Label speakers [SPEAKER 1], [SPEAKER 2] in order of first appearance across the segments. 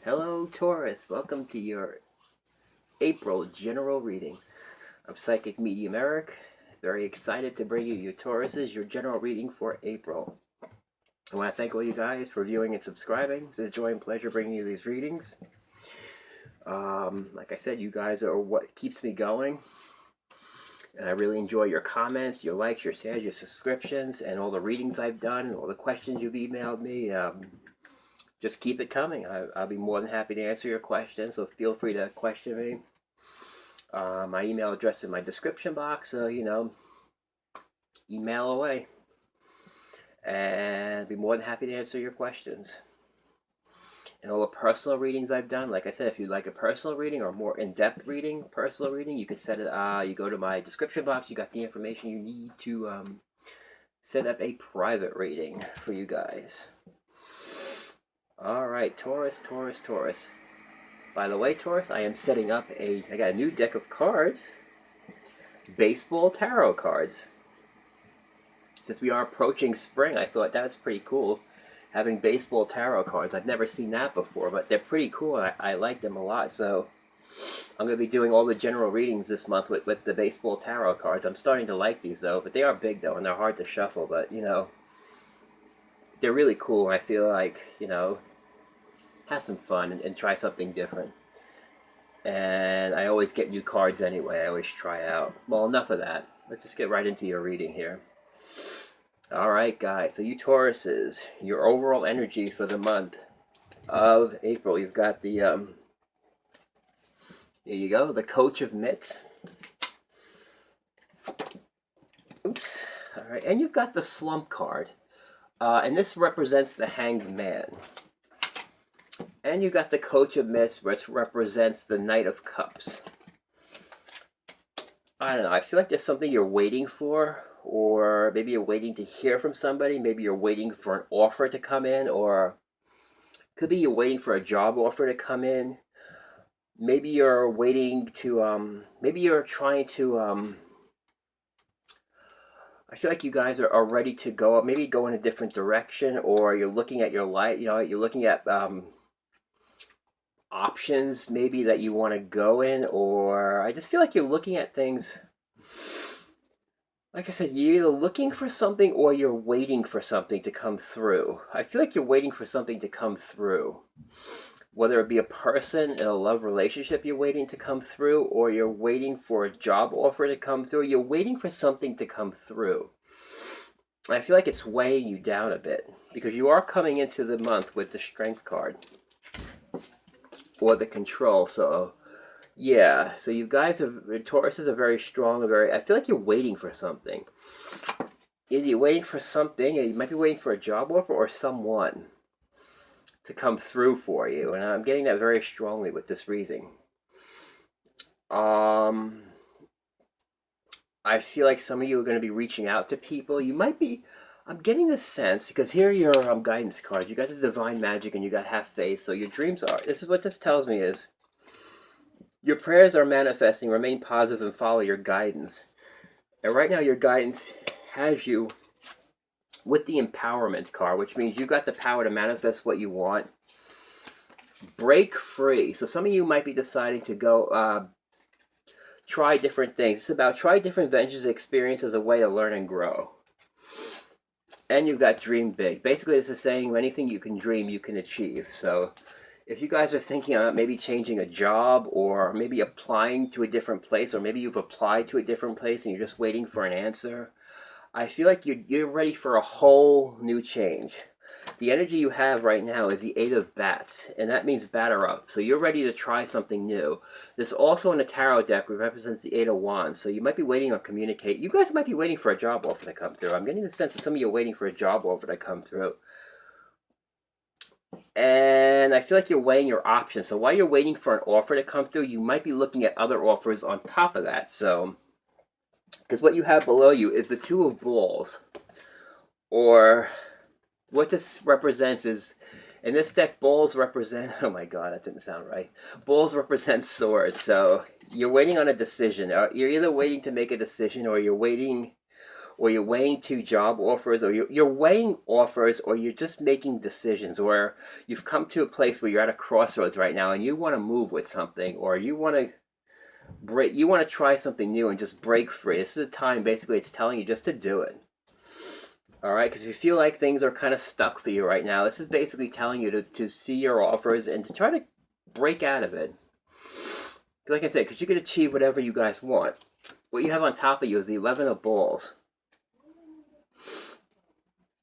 [SPEAKER 1] Hello, Taurus. Welcome to your April general reading. I'm Psychic Medium Eric. Very excited to bring you your Tauruses, your general reading for April. I want to thank all you guys for viewing and subscribing. It's a joy and pleasure bringing you these readings. Like I said, you guys are what keeps me going. And I really enjoy your comments, your likes, your shares, your subscriptions, and all the readings I've done, and all the questions you've emailed me. Just keep it coming. I'll be more than happy to answer your questions, so feel free to question me. My email address in my description box, so email away. And I'll be more than happy to answer your questions. And all the personal readings I've done, like I said, if you'd like a personal reading or more in-depth reading, personal reading, you can set it. You go to my description box. You got the information you need to set up a private reading for you guys. All right, Taurus. By the way, Taurus, I am setting up I got a new deck of cards, baseball tarot cards. Since we are approaching spring, I thought that was pretty cool, having baseball tarot cards. I've never seen that before, but they're pretty cool. I like them a lot, so I'm going to be doing all the general readings this month with the baseball tarot cards. I'm starting to like these, though, but they are big, though, and they're hard to shuffle, but, they're really cool, and I feel like, have some fun and try something different. And I always get new cards anyway. I always try out. Well, enough of that. Let's just get right into your reading here. All right, guys. So you Tauruses, your overall energy for the month of April. You've got the here you go, the Coach of Mitts. Oops. All right, and you've got the Slump card, and this represents the Hanged Man. And you got the Coach of Mitts, which represents the Knight of Cups. I don't know. I feel like there's something you're waiting for, or maybe you're waiting to hear from somebody. Maybe you're waiting for an offer to come in, or could be you're waiting for a job offer to come in. Maybe you're waiting to, maybe you're trying to, I feel like you guys are ready to go, maybe go in a different direction, or you're looking at your life, you're looking at, options maybe that you want to go in, or I just feel like you're looking at things. Like I said, you're either looking for something or you're waiting for something to come through. I feel like you're waiting for something to come through. Whether it be a person in a love relationship you're waiting to come through, or you're waiting for a job offer to come through, you're waiting for something to come through. I feel like it's weighing you down a bit, because you are coming into the month with the Strength card, or the Control, so yeah, so you guys have, Tauruses are very strong, I feel like you're waiting for something. Either you're waiting for something, or you might be waiting for a job offer or someone to come through for you, and I'm getting that very strongly with this reading. I feel like some of you are going to be reaching out to people. You might be, I'm getting this sense, because here are your guidance cards. You got the Divine Magic and you got Have Faith, so your dreams are, this is what this tells me is, your prayers are manifesting. Remain positive and follow your guidance. And right now, your guidance has you with the Empowerment card, which means you got the power to manifest what you want. Break free. So some of you might be deciding to go try different things. It's about try different ventures, experience as a way to learn and grow. And you've got Dream Big. Basically, this is saying anything you can dream, you can achieve. So if you guys are thinking about maybe changing a job, or maybe applying to a different place, or maybe you've applied to a different place and you're just waiting for an answer, I feel like you're ready for a whole new change. The energy you have right now is the Eight of Bats, and that means batter up. So you're ready to try something new. This also in the tarot deck represents the Eight of Wands, so you might be waiting on communicate. You guys might be waiting for a job offer to come through. I'm getting the sense that some of you are waiting for a job offer to come through. And I feel like you're weighing your options. So while you're waiting for an offer to come through, you might be looking at other offers on top of that. So, because what you have below you is the Two of Balls. Or what this represents is, in this deck, balls represent, oh my god, that didn't sound right. Balls represent swords. So you're waiting on a decision. You're either waiting to make a decision, or you're waiting, or you're weighing two job offers, or you're weighing offers, or you're just making decisions, or you've come to a place where you're at a crossroads right now and you want to move with something, or you want to try something new and just break free. This is the time, basically, it's telling you just to do it. All right, because if you feel like things are kind of stuck for you right now, this is basically telling you to see your offers and to try to break out of it. Like I said, because you can achieve whatever you guys want. What you have on top of you is the 11 of balls.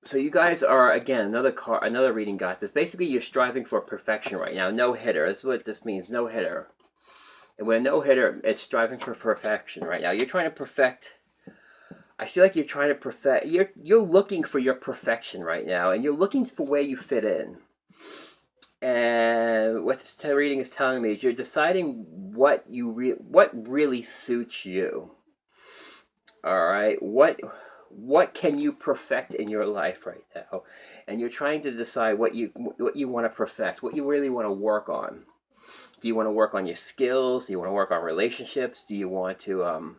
[SPEAKER 1] So you guys are, again, another reading got this. Basically, you're striving for perfection right now. No hitter. That's what this means. No hitter. And when a no hitter, it's striving for perfection right now. You're trying to perfect. I feel like you're trying to perfect. You're looking for your perfection right now, and you're looking for where you fit in. And what this reading is telling me is you're deciding what really suits you. All right, what can you perfect in your life right now? And you're trying to decide what you want to perfect, what you really want to work on. Do you want to work on your skills? Do you want to work on relationships? Do you want to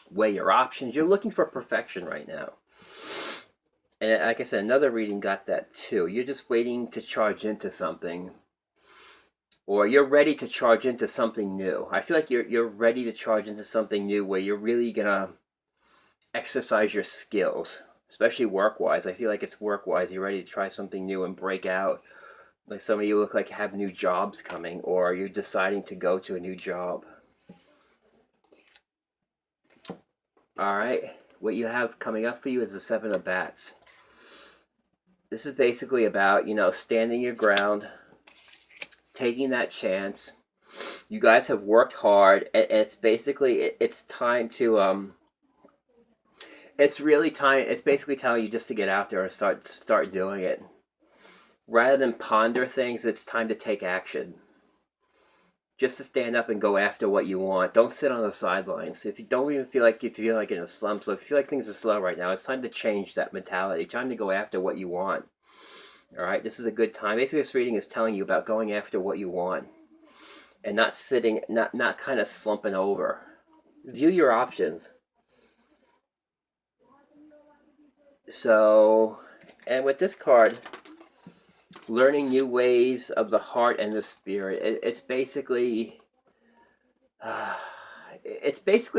[SPEAKER 1] weigh your options? You're looking for perfection right now. And like I said, another reading got that too. You're just waiting to charge into something. Or you're ready to charge into something new. I feel like you're ready to charge into something new where you're really going to exercise your skills, especially work-wise. I feel like it's work-wise. You're ready to try something new and break out. Like some of you look like have new jobs coming, or you're deciding to go to a new job. All right, what you have coming up for you is the 7 of bats. This is basically about, standing your ground, taking that chance. You guys have worked hard, and it's basically, it's time to, it's really time, it's basically telling you just to get out there and start doing it. Rather than ponder things, it's time to take action. Just to stand up and go after what you want. Don't sit on the sidelines. If you don't even feel like in a slump, so if you feel like things are slow right now, it's time to change that mentality. Time to go after what you want. All right, this is a good time. Basically, this reading is telling you about going after what you want and not sitting, not kind of slumping over. View your options. So, and with this card, learning new ways of the heart and the spirit. It's basically,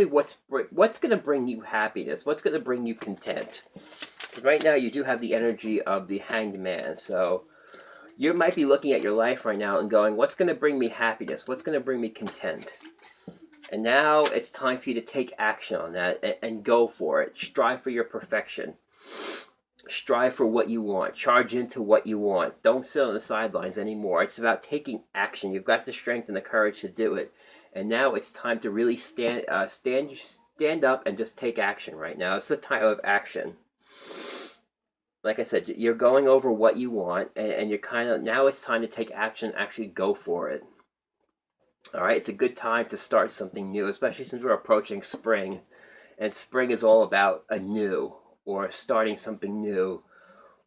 [SPEAKER 1] what's going to bring you happiness. What's going to bring you content. Right now, you do have the energy of the Hanged Man. So you might be looking at your life right now and going, what's going to bring me happiness? What's going to bring me content? And now it's time for you to take action on that and go for it. Strive for your perfection. Strive for what you want. Charge into what you want. Don't sit on the sidelines anymore. It's about taking action. You've got the strength and the courage to do it. And now it's time to really stand up and just take action right now. It's the time of action. Like I said, you're going over what you want, and you're now it's time to take action, actually go for it. All right, it's a good time to start something new, especially since we're approaching spring. And spring is all about a new, or starting something new,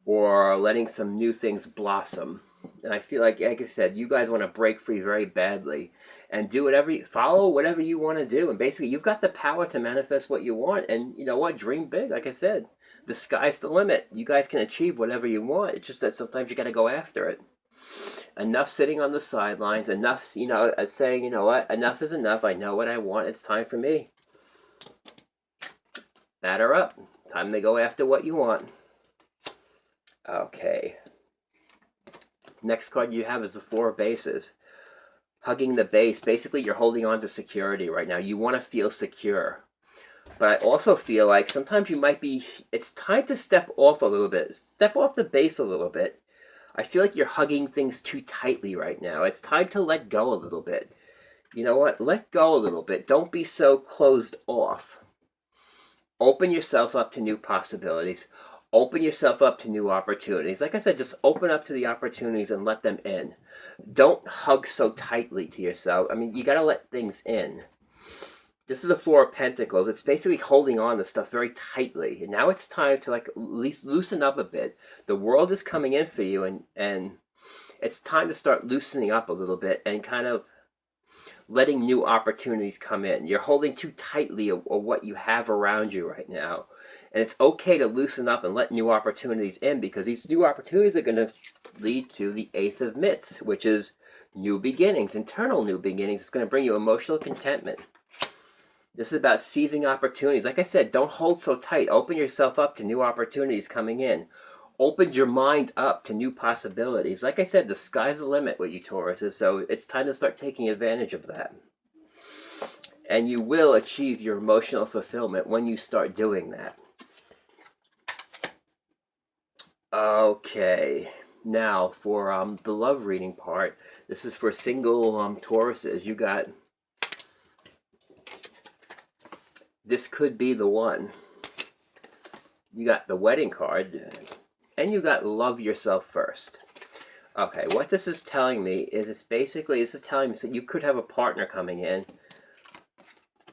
[SPEAKER 1] or letting some new things blossom. And I feel like I said, you guys want to break free very badly and follow whatever you want to do. And basically, you've got the power to manifest what you want. And you know what? Dream big. Like I said, the sky's the limit. You guys can achieve whatever you want. It's just that sometimes you got to go after it. Enough sitting on the sidelines. Enough, saying, you know what? Enough is enough. I know what I want. It's time for me. Batter up. Time to go after what you want. Okay. Next card you have is the 4 of bases. Hugging the base. Basically, you're holding on to security right now. You want to feel secure. But I also feel like sometimes it's time to step off a little bit. Step off the base a little bit. I feel like you're hugging things too tightly right now. It's time to let go a little bit. You know what? Let go a little bit. Don't be so closed off. Open yourself up to new possibilities. Open yourself up to new opportunities. Like I said, just open up to the opportunities and let them in. Don't hug so tightly to yourself. I mean, you got to let things in. This is the 4 of Pentacles. It's basically holding on to stuff very tightly. And now it's time to at least loosen up a bit. The world is coming in for you, and it's time to start loosening up a little bit and kind of letting new opportunities come in. You're holding too tightly of what you have around you right now. And it's okay to loosen up and let new opportunities in, because these new opportunities are going to lead to the Ace of Mitts, which is new beginnings, internal new beginnings. It's going to bring you emotional contentment. This is about seizing opportunities. Like I said, don't hold so tight. Open yourself up to new opportunities coming in. Open your mind up to new possibilities. Like I said, the sky's the limit with you Tauruses, so it's time to start taking advantage of that. And you will achieve your emotional fulfillment when you start doing that. Okay, now for the love reading part. This is for single Tauruses. You got, this could be the one. You got the wedding card, and you got love yourself first. Okay, what this is telling me is this is telling me that you could have a partner coming in.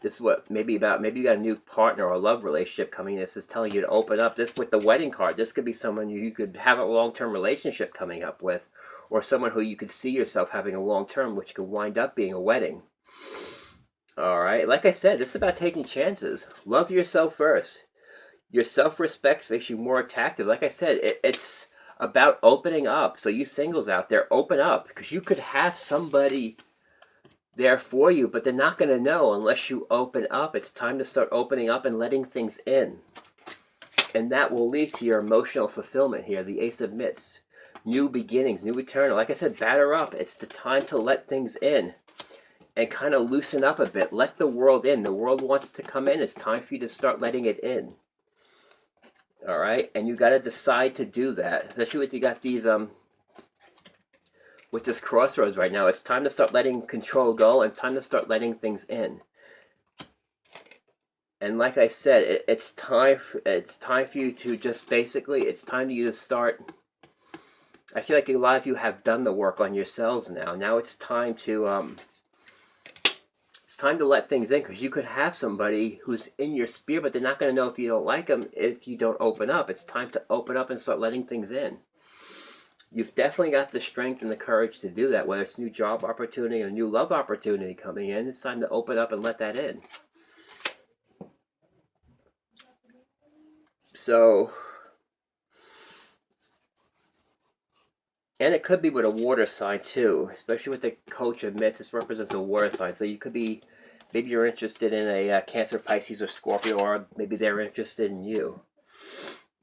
[SPEAKER 1] This is what maybe you got a new partner or a love relationship coming in. This is telling you to open up. This with the wedding card, this could be someone you could have a long-term relationship coming up with, or someone who you could see yourself having a long-term, which could wind up being a wedding. All right, like I said, this is about taking chances. Love yourself first. Your self-respect makes you more attractive. Like I said, it's about opening up. So you singles out there, open up, because you could have somebody there for you, but they're not going to know unless you open up. It's time to start opening up and letting things in. And that will lead to your emotional fulfillment here, the Ace of Mitts. New beginnings, new eternal. Like I said, batter up. It's the time to let things in and kind of loosen up a bit. Let the world in. The world wants to come in. It's time for you to start letting it in. All right, and you got to decide to do that, especially with you got these with this crossroads right now. It's time to start letting control go and time to start letting things in. And like I said, it's time for you to just basically, it's time for you to start. I feel like a lot of you have done the work on yourselves now. Now it's time to let things in, because you could have somebody who's in your sphere, but they're not going to know if you don't like them if you don't open up. It's time to open up and start letting things in. You've definitely got the strength and the courage to do that, whether it's a new job opportunity or a new love opportunity coming in. It's time to open up and let that in. So, and it could be with a water sign too, especially with the Coach of Mitts. This represents a water sign, so you could be, maybe you're interested in a Cancer, Pisces, or Scorpio, or maybe they're interested in you.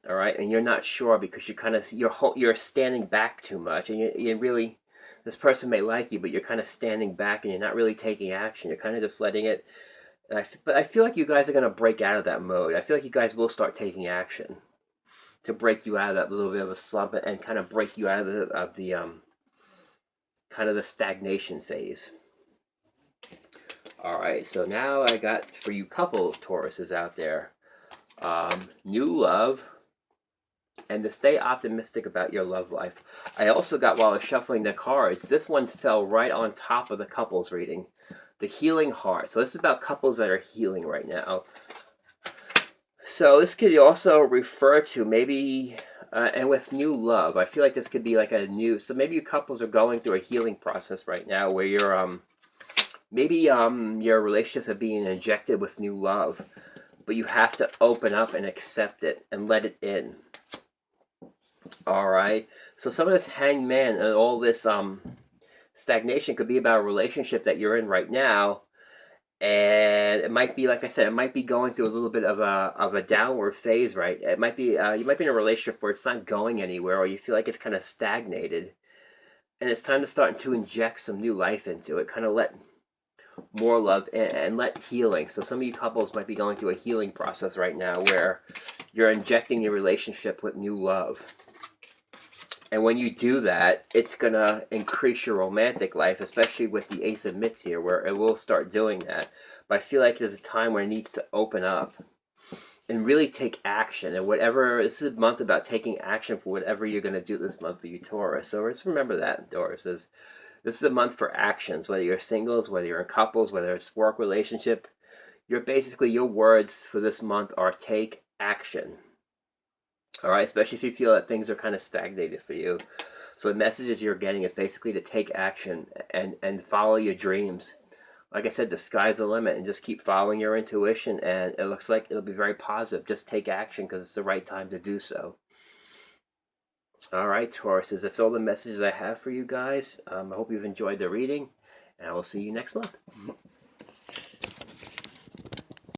[SPEAKER 1] All right, and you're not sure because you're standing back too much, and you really, this person may like you, but you're kind of standing back and you're not really taking action. You're kind of just letting it. But I feel like you guys are going to break out of that mode. I feel like you guys will start taking action to break you out of that little bit of a slump and kind of break you out of the kind of the stagnation phase. All right, so now I got for you couple Tauruses out there, new love, and to stay optimistic about your love life. I also got, while I was shuffling the cards, this one fell right on top of the couples reading, the healing heart. So this is about couples that are healing right now. So this could also refer to maybe, and with new love, I feel like this could be like a new, so maybe you couples are going through a healing process right now where you're, maybe your relationships are being injected with new love, but you have to open up and accept it and let it in. All right, so some of this hanged man and all this stagnation could be about a relationship that you're in right now, and it might be, like I said, it might be going through a little bit of a downward phase, right? It might be you might be in a relationship where it's not going anywhere, or you feel like it's kind of stagnated, and it's time to start to inject some new life into it, kind of let more love and let healing. So some of you couples might be going through a healing process right now where you're injecting your relationship with new love. And when you do that, it's going to increase your romantic life, especially with the Ace of Mitts here, where it will start doing that. But I feel like there's a time where it needs to open up and really take action. And whatever, this is a month about taking action for whatever you're going to do this month for you, Taurus. So just remember that, Taurus. This is a month for actions, whether you're singles, whether you're in couples, whether it's work relationship. Your words for this month are take action. All right, especially if you feel that things are kind of stagnated for you. So the messages you're getting is basically to take action and follow your dreams. like I said, the sky's the limit, and just keep following your intuition, and it looks like it'll be very positive. Just take action because it's the right time to do so. All right, Tauruses, that's all the messages I have for you guys. I hope you've enjoyed the reading, and I will see you next month.